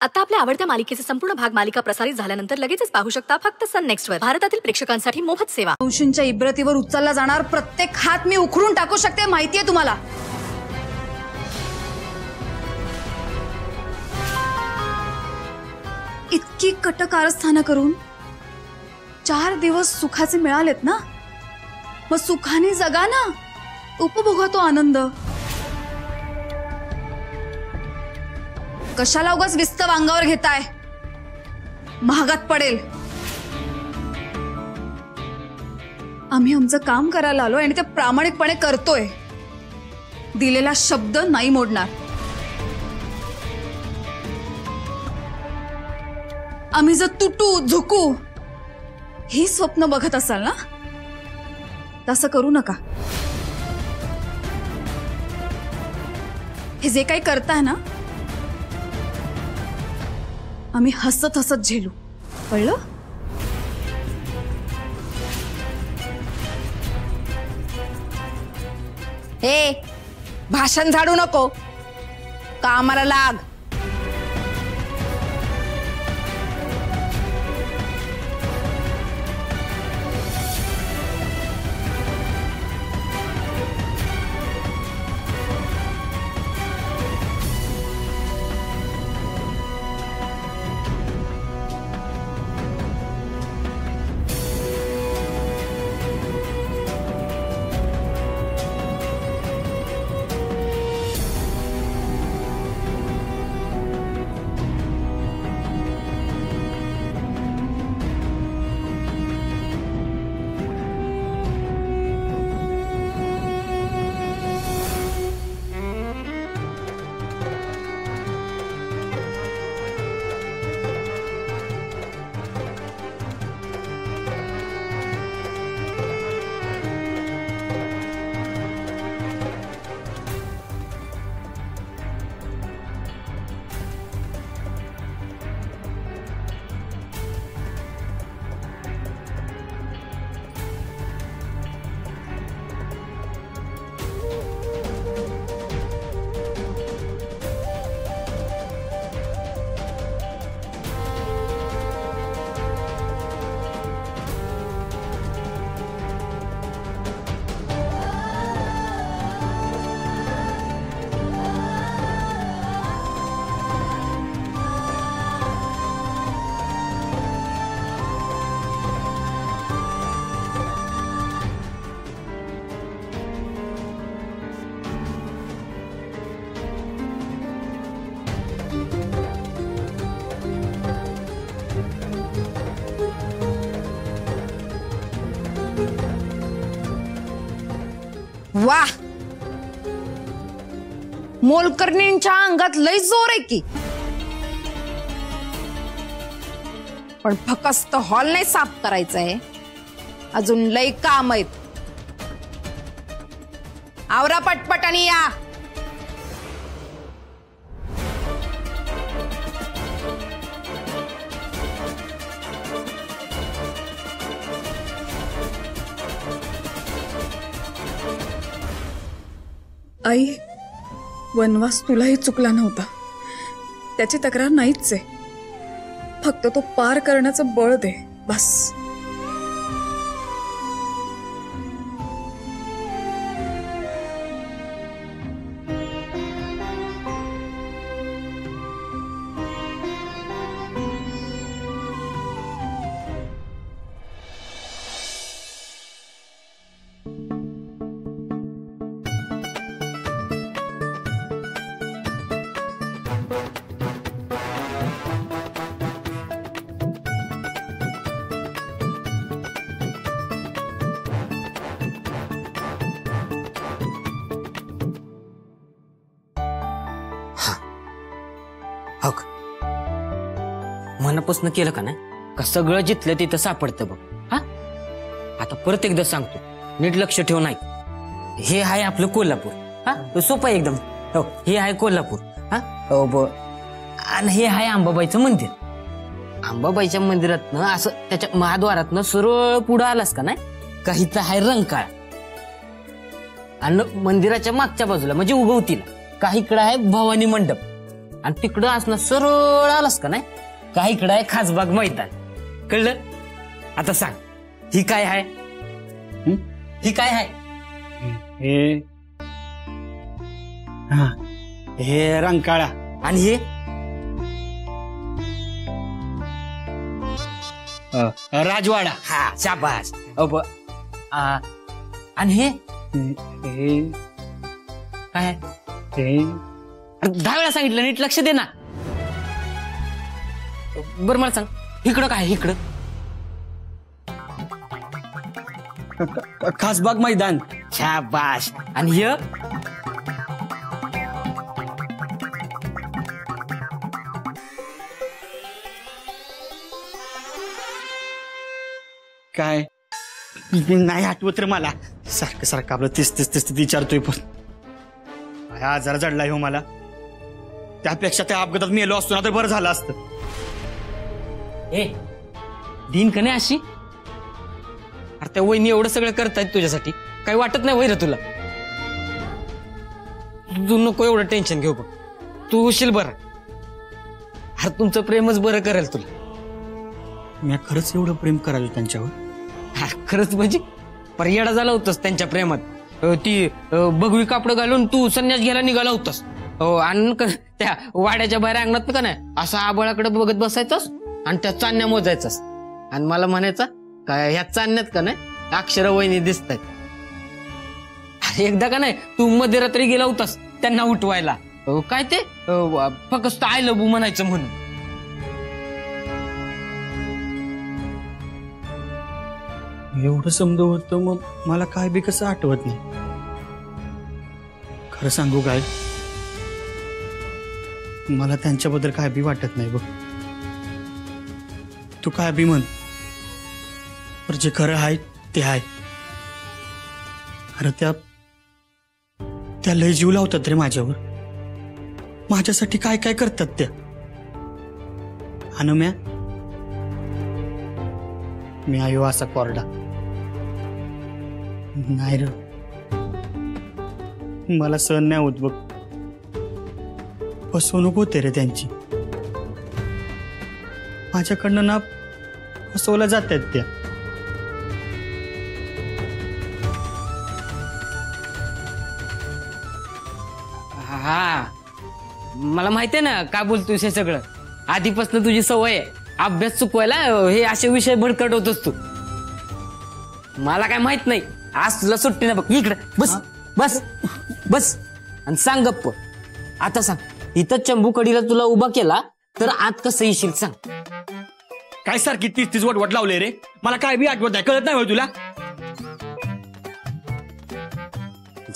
आता आपल्या आवडत्या मालिकेचे संपूर्ण भाग मालिका प्रसारित झाल्यानंतर लगेचच पाहू शकता फक्त सन नेक्स्ट वर. भारतातील प्रेक्षकांसाठी मोफत सेवा. अंशूंच्या इब्रतीवर उचलला जाणार प्रत्येक हात मी उखडून टाकू शकते, माहितीये तुम्हाला. इतकी कट कारस्थानं करून 4 दिवस सुखाचे मिळालेत ना, मग सुखाने जगा ना, उपभोगा तो आनंद. कशाला उगाच विस्त वांगावर घेताय, महागात पडेल. आम्ही आमचं काम करायला आलोय आणि ते प्रामाणिकपणे करतोय. दिलेला शब्द नाही मोडणार. आम्ही जर तुटू झुकू ही स्वप्न बघत असाल ना, तसं करू नका. हे जे काही करताय ना, आम्ही हसत हसत झेलू, कळलं? हे भाषण झाडू नको, कामाला लाग. वाह, मोलकर्णींच्या अंगात लय जोर आहे की. पण फक्त हॉल नाही साफ करायचंय, अजून लय काम आहेत. आवरा पटपट आणि या. आई, वनवास तुलाही चुकला नव्हता, त्याची तक्रार नाहीच आहे. फक्त तो पार करण्याचं बळ दे, बस. मनापासून केलं का नाही का सगळं जिथलं तिथं सापडतं बघ. हा, आता परत एकदा सांगतो, नीट लक्ष ठेव. नाही, हे आहे आपलं कोल्हापूर. हा, सोपं आहे एकदम. हो, हे आहे कोल्हापूर. हा, आणि हे आहे अंबाबाईचं मंदिर. अंबाबाईच्या मंदिरातनं असं त्याच्या महाद्वारातनं सरळ पुढं आलास का नाही, काही तर आहे रंकाळ. आणि मंदिराच्या मागच्या बाजूला म्हणजे उगवतीला काही इकडं आहे भवानी मंडप. आणि तिकडं असणं सरळ आलास का नाही का इकडं आहे खासबाग मैदान. कळलं? आता सांग ही काय आहे? ही काय आहे? हे हा हे रंकाळा. आणि हे राजवाडा. हा शाबास. आणि हे हे काय आहे? हे 10 वेळा सांगितलं, नीट लक्ष दे ना. बरं मला सांग इकडं काय आहे? इकडं खासबाग मैदान. शाबास. आणि हे काय नाही आठवत रे मला. सारखं सारखं आपलं तीस विचारतोय पण काय आजार जडलाय हो मला. त्यापेक्षा त्या अपघातात मेलो असतो ना तर बरं झालं असतं. ए दिन का नाही अशी? अरे त्या वहिनी एवढं सगळं करतायत तुझ्यासाठी, काही वाटत नाही वैर तुला? तू नको एवढं टेन्शन घेऊ बघ, तू होशील बरं. अरे तुमचं प्रेमच बरं करेल तुला. मी खरंच एवढं प्रेम करायला त्यांच्यावर? अरे खरंच म्हणजे पर्याडा झाला होतास त्यांच्या प्रेमात. ती बघवी कापड घालून तू संन्यास घ्यायला निघाला होतास. आणि त्या वाड्याच्या बाहेर अंगणात का नाही असा आबळाकडे बघत बसायचंस आणि त्या चांदण्या मोजायचास आणि मला म्हणायचा काय ह्या चांदण्यात का नाही अक्षर वहिनी दिसत आहेत. अरे एकदा का नाही तू मध्यरात्री गेला होतास त्यांना उठवायला. काय ते फक्त आय लव्ह यू म्हणायचं म्हणून. एवढं समज होतं मग मला काय बी कसं आठवत नाही. खरं सांगू काय, मला त्यांच्याबद्दल काय बी वाटत नाही बघ. तू काय बी म्हण पर जे खरं आहे ते आहे. अरे त्या लय जीव लावतात रे माझ्यावर. माझ्यासाठी काय काय करतात त्या. आणि मी आयो असा कोरडा नाही र. मला सहन नाही होत बघ. फसवणूक होते रे त्यांची. माझ्याकडनं ना फसवल्या जातात त्या. हा मला माहितीये ना का बोलतोस हे सगळं. आधीपासून तुझी सवय आहे अभ्यास चुकवायला. हे असे विषय भडकटवतोस तू. मला काय माहित नाही. आज तुला सुट्टी ना बघ. इकडे बस बस बस आणि सांग गप्प. आता सांग इथं चंबूकडीला तुला उभा केला तर आत कसं येशील सांग. काय सारखी 30 वटवट लावले रे. मला काय बी आठवत नाही. कळत नाही होय तुला?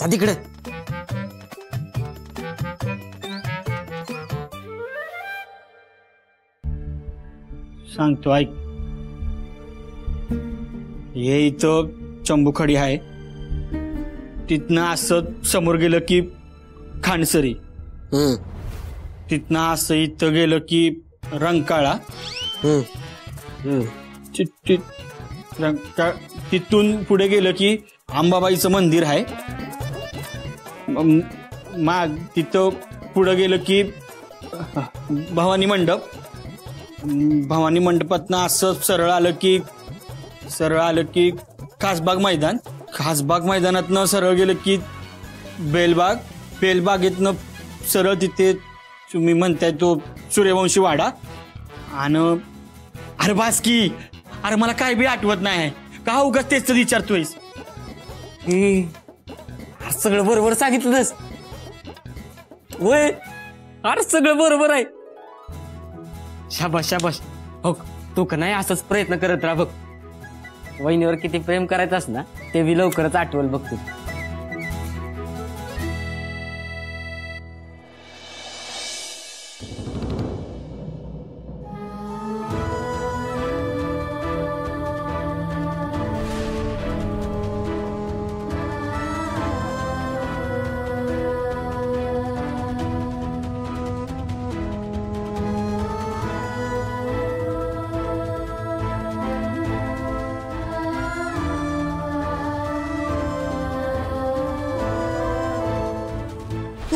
जा तिकडे. सांगतो ऐक. हे इथं चंबूखडी आहे. तिथनं असं समोर गेलं की खानसरी. तिथनं असं इथं गेलं की रंकाळा. तिथून पुढे गेलं की अंबाबाईचं मंदिर आहे. माग तिथं पुढे गेलं की भवानी मंडप. भवानी मंडपातनं असं सरळ आलं की खासबाग मैदान. खासबाग मैदानातनं सरळ गेलं की बेलबाग. बेलबागेतनं सरळ तिथे तुम्ही म्हणताय तो सूर्यवंशी वाडा. आणि अरे बास की. अरे मला काय बी आठवत नाही. का उगाच तेच विचारतोयस? सगळं बरोबर सांगितलंस वय. अरे सगळं बरोबर आहे. शाबाश शाबाश. हो तू का नाही असाच प्रयत्न करत राहा बघ. वहिनीवर किती प्रेम करायचंस ना ते बी लवकरच आठवल बघ तू.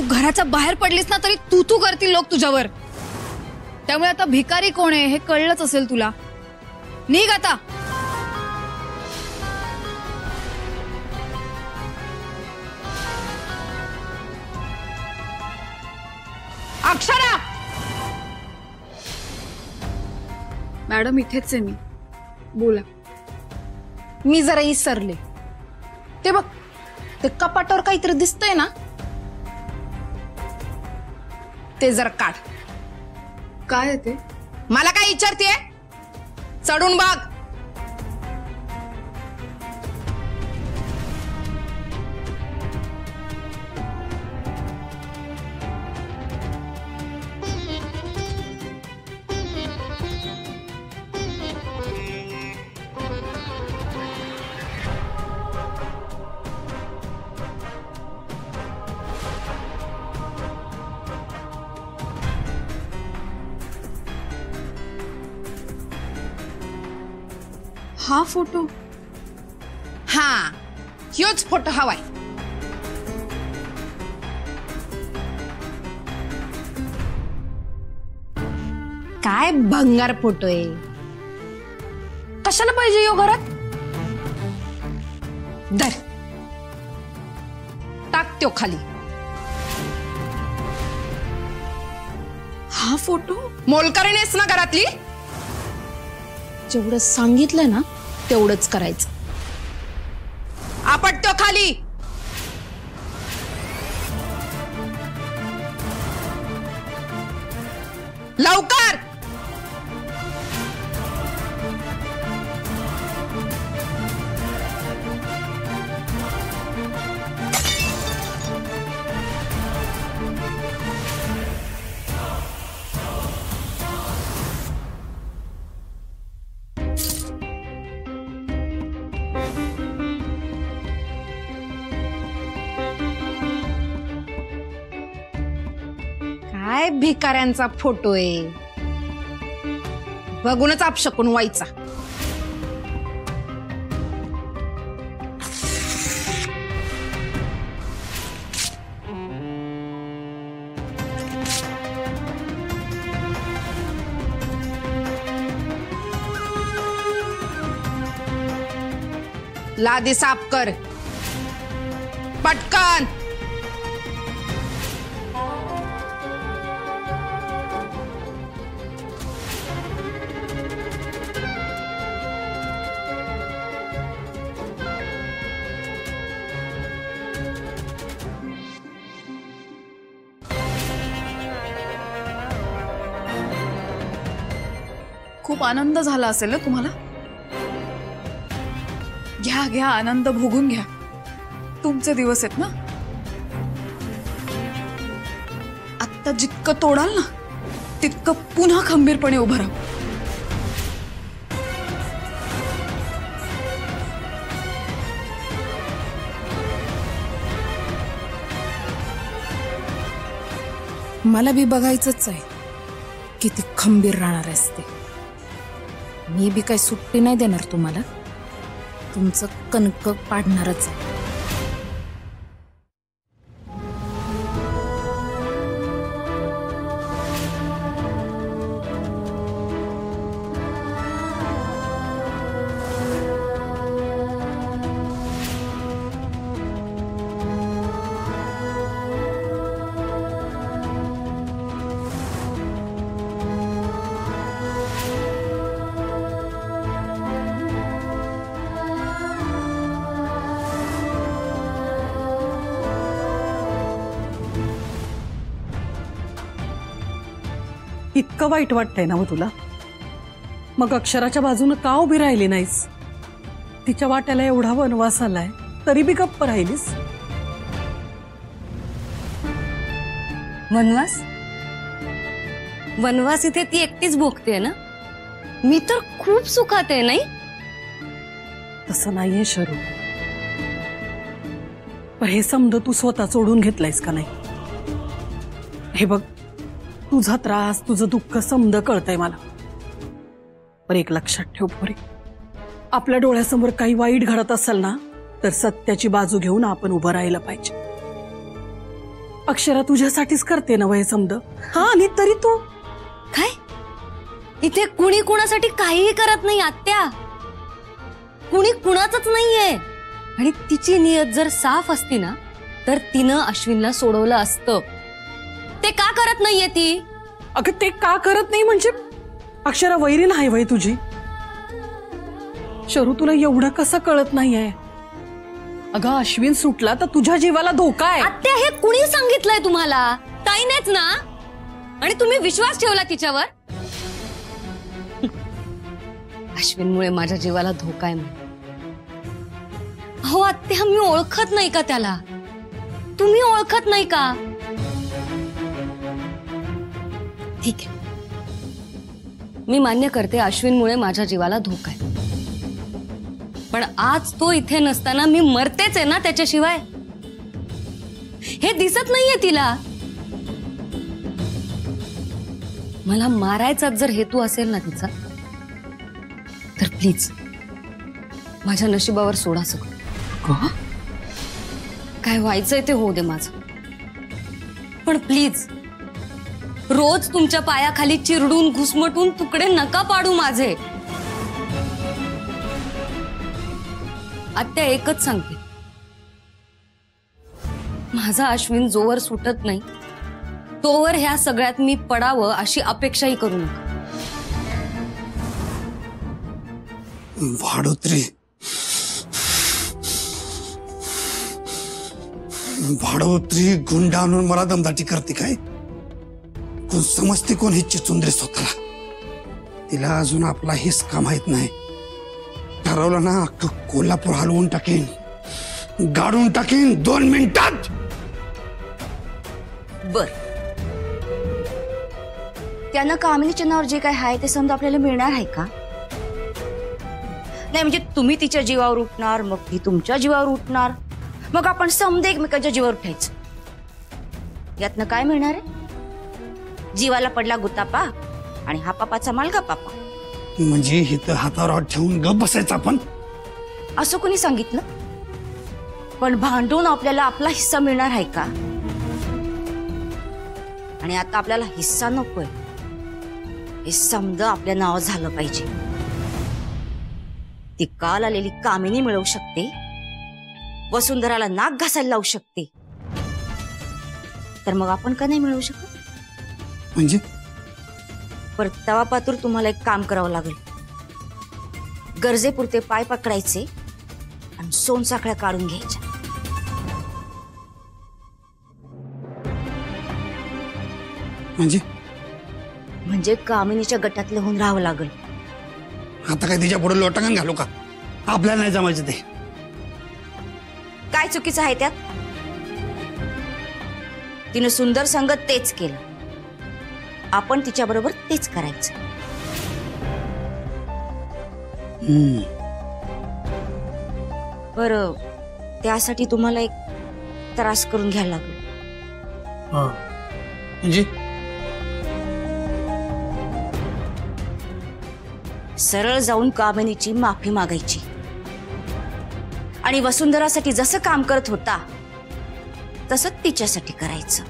घराच्या बाहेर पडलीस ना तरी तू करतील लोक तुझ्यावर. त्यामुळे आता भिकारी कोण आहे हे कळलंच असेल तुला. निघ आता. अक्षरा, मॅडम इथेच आहे मी, बोला. मी जरा विसरले. ते बघ, ते कपाटावर काहीतरी दिसतंय ना, ते जरा काढ. काय आहे ते? मला काय विचारतेय? चढून बघ. हा फोटो? हा, ह्योच फोटो हवाय. काय भंगार फोटो आहे. कशाला पाहिजे यो घरात? धर, टाक त्यो खाली. हा फोटो? मोलकरणीस ना घरातली. जेवढं सांगितलं ना तेवढंच करायचं. आपट तो खाली. लवकर. काय भिकाऱ्यांचा फोटो आहे. बघूनच आपशकून व्हायचा. लादी साफ कर पटकन. खूप आनंद झाला असेल ना तुम्हाला. घ्या घ्या, आनंद भोगून घ्या. तुमचे दिवस आहेत ना. आत्ता जितकं तोडाल ना तितकं पुन्हा खंबीरपणे उभं राहा. मला बी बघायचंच आहे किती खंबीर राहणार असते. मी बी काही सुट्टी नाही देणार तुम्हाला. तुमचं कणक पाडणारच आहे. इतकं वाईट वाटतंय ना मग तुला? मग अक्षराच्या बाजूने का उभी राहिली नाहीस? तिच्या वाट्याला एवढा वनवास आलाय तरी बी गप्प राहिलीस. वनवास? वनवास इथे ती एकटीच भोगते ना. मी तर खूप सुखात आहे. नाही तसं नाहीये शरू. पण हे समज तू स्वतः सोडून घेतलायस का नाही? हे बघ, तुझा त्रास तुझं दुःख समज कळतंय मला. पण एक लक्षात ठेव पोरी, आपल्या डोळ्यासमोर काही वाईट घडत असेल ना तर सत्याची बाजू घेऊन आपण उभं राहिलं पाहिजे. अक्षरा तुझ्यासाठीच करते ना वय समद. हा, आणि तरी तू काय इथे कुणी कुणासाठी काहीही करत नाही आत्या. कुणी कुणाचंच नाहीये. आणि तिची नियत जर साफ असती ना तर तिनं अश्विनला सोडवलं असतं. ते का करत नाहीये ती? अगं ते का करत नाही म्हणजे अक्षरा वैरी नाही वय तुझी. शरू तुला एवढं कसं कळत नाहीये? अगं अश्विन सुटला तर तुझ्या जीवाला धोका आहे. आत्या हे कुणी सांगितलंय तुम्हाला? ताईनेच ना. आणि तुम्ही विश्वास ठेवला तिच्यावर. अश्विनमुळे माझ्या जीवाला धोका आहे म्हणून. हो आत्या, मी ओळखत नाही का त्याला? तुम्ही ओळखत नाही का? ठीक आहे, मी मान्य करते अश्विनमुळे माझ्या जीवाला धोका आहे. पण आज तो इथे नसताना मी मरतेच आहे ना त्याच्याशिवाय. हे दिसत नाहीये तिला. मला मारायचा जर हेतू असेल ना तिचा तर प्लीज माझ्या नशिबावर सोडा सगळं. काय व्हायचंय ते होऊ दे माझं. पण प्लीज रोज तुमच्या पायाखाली चिरडून घुसमटून तुकडे नका पाडू माझे. आत्या एकच सांगते, माझा अश्विन जोवर सुटत नाही तोवर ह्या सगळ्यात मी पडावं अशी अपेक्षाही करू नका. भाडोत्री भाडोत्री गुंड आणून मला दमदाटी करते काय? कोण समजते कोण ही चिचुंद्रे स्वतःला? तिला अजून आपला हिसका माहित नाही. ठरवलं ना अख्खं कोल्हापूर हलवून टाकेन, गाडून टाकेन 2 मिनिटात. बर, त्यानं कामिनीच्या नावावर जे काय आहे ते समजा आपल्याला मिळणार आहे का? नाही म्हणजे तुम्ही तिच्या जीवावर उठणार, मग ती तुमच्या जीवावर उठणार, मग आपण समजे एकमेकांच्या जीवावर उठायचं. यातनं काय मिळणार आहे? जीवाला पडला गुतापा आणि हा पापाचा मालगा पापा. म्हणजे हिथं हातावर हात ठेवून गप बसायचं आपण? असं कोणी सांगितलं? पण भांडून आपल्याला आपला हिस्सा मिळणार आहे का? आणि आता आपल्याला हिस्सा नकोय, हे समज आपल्या नावावर झालं पाहिजे. ती काल आलेली कामिनी मिळवू शकते, वसुंधराला नाक घासायला लावू शकते, तर मग आपण का नाही मिळवू शकत? म्हणजे परतावा पातूर तुम्हाला एक काम करावं लागेल. गरजेपुरते पाय पकडायचे आणि सोनसाखळ्या काढून घ्यायच्या. म्हणजे कामिनीच्या गटातलं होऊन राहावं लागेल. आता काय तिच्या पुढे लोटांगण घालू का? आपल्याला नाही जमायचं ते. काय चुकीचं आहे त्यात? तिने सुंदर संगत तेच केलं, आपण तिच्या बरोबर तेच करायचं. बरं, त्यासाठी तुम्हाला एक त्रास करून घ्यायला लागेल. म्हणजे सरळ जाऊन कामिनीची माफी मागायची आणि वसुंधरासाठी जसं काम करत होता तसं तिच्यासाठी करायचं,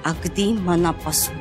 अगदी मनापासून.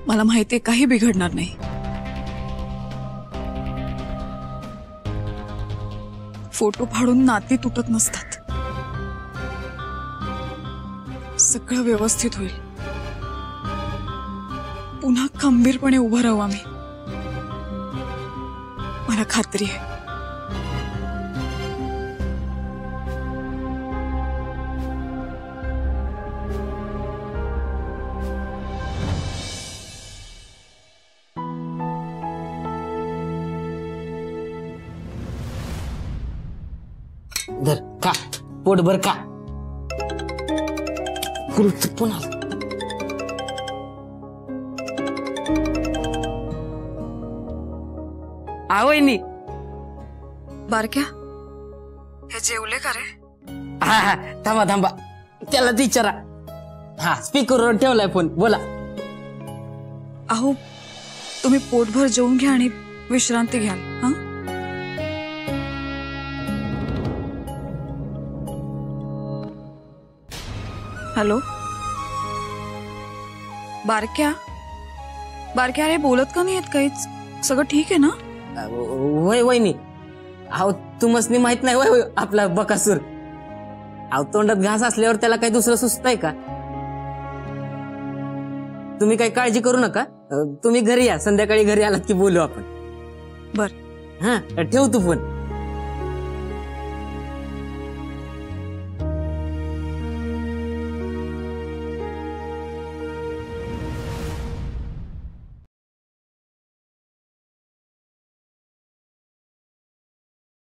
मला माहितीये काही बिघडणार नाही. फोटो फाडून नाती तुटत नसतात. सगळं व्यवस्थित होईल. पुन्हा खंबीरपणे उभं राहू आम्ही. मला खात्री आहे. धर खा पोटभर खा. पुन्हा आवयनी बारक्या हे जेवले का रे? हा हा थांबा थांबा त्याला विचारा. हा स्पीकरवर ठेवलाय फोन बोला. अहो तुम्ही पोटभर जेवून घ्या आणि विश्रांती घ्या. हा हॅलो बारक्या बारक्या अरे बोलत का नाही आहेत काहीच? सगळं ठीक आहे ना? वय वयनी अहो तुम्हाला माहित नाही वय आपला बकासूर. अहो तोंडात घास असल्यावर त्याला काही दुसरं सुचतंय का? तुम्ही काही काळजी करू नका. तुम्ही घरी या. संध्याकाळी घरी आलात की बोलू आपण. बर हा ठेव तू फोन.